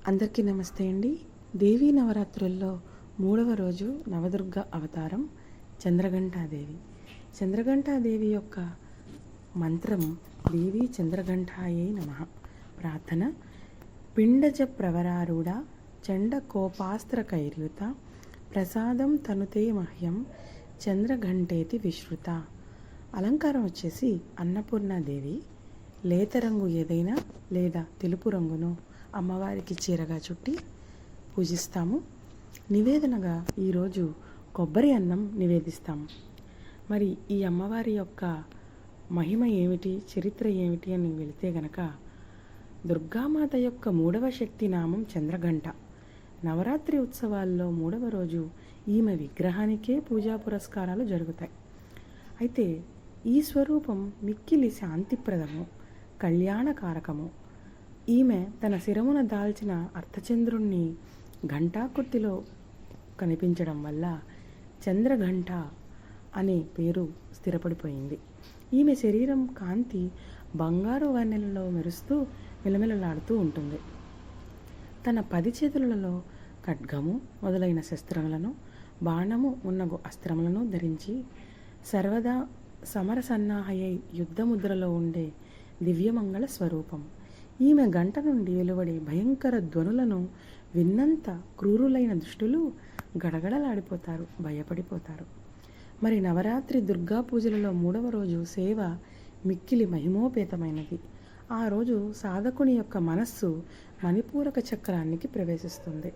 అందరికీ నమస్తే అండి. దేవీ నవరాత్రుల్లో 3వ రోజు నవదుర్గ అవతారం చంద్రఘంటాదేవి. చంద్రఘంటాదేవి యొక్క మంత్రం దేవీ చంద్రఘంటాయై నమః. ప్రార్థన: పిండజ ప్రవరారూఢ చండ కోపాస్త్ర కైర్యుత ప్రసాదం తనుతే మహ్యం చంద్రఘంటేతి విశ్రుత. అలంకారం వచ్చేసి అన్నపూర్ణాదేవి. లేత రంగు ఏదైనా లేదా తెలుపు రంగును అమ్మవారికి చీరగా చుట్టి పూజిస్తాము. నివేదనగా ఈరోజు కొబ్బరి అన్నం నివేదిస్తాము. మరి ఈ అమ్మవారి యొక్క మహిమ ఏమిటి, చరిత్ర ఏమిటి అని వెళితే గనక, దుర్గామాత యొక్క 3వ శక్తి నామం చంద్రఘంట. నవరాత్రి ఉత్సవాల్లో 3వ రోజు ఈమె విగ్రహానికే పూజా పురస్కారాలు జరుగుతాయి. అయితే ఈ స్వరూపం మిక్కిలి శాంతిప్రదము, కళ్యాణకారకము. ఈమె తన శిరమున దాల్చిన అర్ధచంద్రుణ్ణి ఘంటాకృతిలో కనిపించడం వల్ల చంద్రఘంట అనే పేరు స్థిరపడిపోయింది. ఈమె శరీరం కాంతి బంగారు వన్నెలలో మెరుస్తూ మిలమిలలాడుతూ ఉంటుంది. తన 10 చేతులలో ఖడ్గము మొదలైన శస్త్రములను, బాణము మున్నగు అస్త్రములను ధరించి సర్వదా సమరసన్నాహయై యుద్ధముద్రలో ఉండే దివ్యమంగళ స్వరూపం. ఈమె గంట నుండి వెలువడే భయంకర ధ్వనులను విన్నంత క్రూరులైన దుష్టులు గడగడలాడిపోతారు, భయపడిపోతారు. మరి నవరాత్రి దుర్గా పూజలలో 3వ రోజు సేవ మిక్కిలి మహిమోపేతమైనది. ఆ రోజు సాధకుని యొక్క మనస్సు మణిపూరక చక్రానికి ప్రవేశిస్తుంది.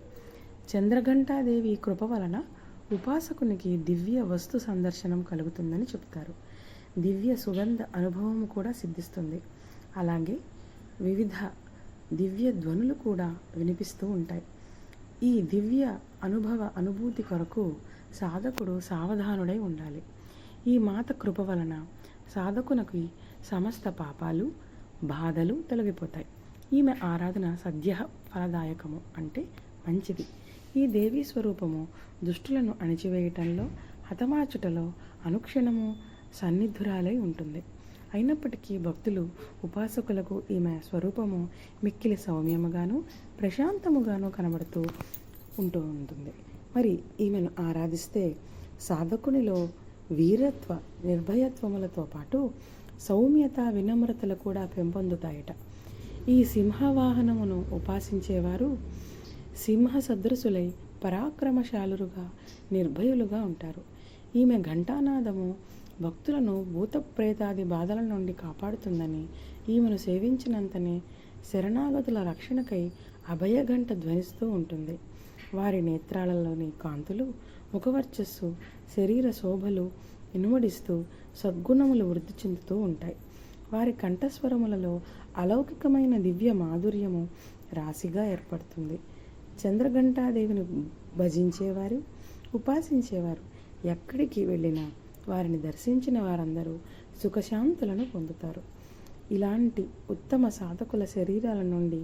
చంద్రఘంటాదేవి కృప వలన ఉపాసకునికి దివ్య వస్తు సందర్శనం కలుగుతుందని చెప్తారు. దివ్య సుగంధ అనుభవం కూడా సిద్ధిస్తుంది. అలాగే వివిధ దివ్య ధ్వనులు కూడా వినిపిస్తూ ఉంటాయి. ఈ దివ్య అనుభూతి కొరకు సాధకుడు సావధానుడై ఉండాలి. ఈ మాత కృప వలన సాధకునికి సమస్త పాపాలు, బాధలు తొలగిపోతాయి. ఈమె ఆరాధన సద్య ఫలదాయకము, అంటే మంచిది. ఈ దేవీ స్వరూపము దుష్టులను అణిచివేయటంలో, హతమార్చుటలో అనుక్షణము సన్నిధురాలై ఉంటుంది. అయినప్పటికీ భక్తులు, ఉపాసకులకు ఈమె స్వరూపము మిక్కిలి సౌమ్యముగాను ప్రశాంతముగాను కనబడుతూ ఉంటుంది. మరి ఈమెను ఆరాధిస్తే సాధకునిలో వీరత్వ, నిర్భయత్వములతో పాటు సౌమ్యత, వినమ్రతలు కూడా పెంపొందుతాయట. ఈ సింహవాహనమును ఉపాసించేవారు సింహ సదృశులై పరాక్రమశాలురుగా, నిర్భయులుగా ఉంటారు. ఈమె ఘంటానాదము భక్తులను భూత ప్రేతాది బాధల నుండి కాపాడుతుందని, ఈమెను సేవించినంతనే శరణాగతుల రక్షణకై అభయఘంట ధ్వనిస్తూ ఉంటుంది. వారి నేత్రాలలోని కాంతులు, ముఖవర్చస్సు, శరీర శోభలు ఇనుమడిస్తూ సద్గుణములు వృద్ధి చెందుతూ ఉంటాయి. వారి కంఠస్వరములలో అలౌకికమైన దివ్య మాధుర్యము రాశిగా ఏర్పడుతుంది. చంద్రఘంటాదేవిని భజించేవారు, ఉపాసించేవారు ఎక్కడికి వెళ్ళినా వారిని దర్శించిన వారందరూ సుఖశాంతులను పొందుతారు. ఇలాంటి ఉత్తమ సాధకుల శరీరాల నుండి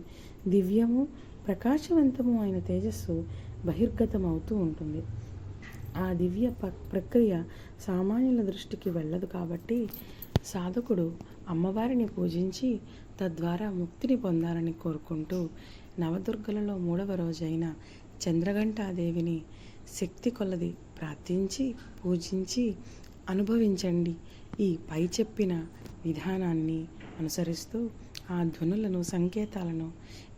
దివ్యము, ప్రకాశవంతము అయిన తేజస్సు బహిర్గతమవుతూ ఉంటుంది. ఆ దివ్య ప్రక్రియ సామాన్యుల దృష్టికి వెళ్ళదు. కాబట్టి సాధకుడు అమ్మవారిని పూజించి తద్వారా ముక్తిని పొందాలని కోరుకుంటూ నవదుర్గలలో 3వ రోజైన చంద్రఘంటాదేవిని శక్తి కొలది ప్రార్థించి పూజించి అనుభవించండి. ఈ పై చెప్పిన విధానాన్ని అనుసరిస్తూ ఆ ధ్వనులను, సంకేతాలను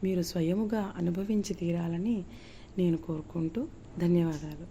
మీరు స్వయముగా అనుభవించి తీరాలని నేను కోరుకుంటూ ధన్యవాదాలు.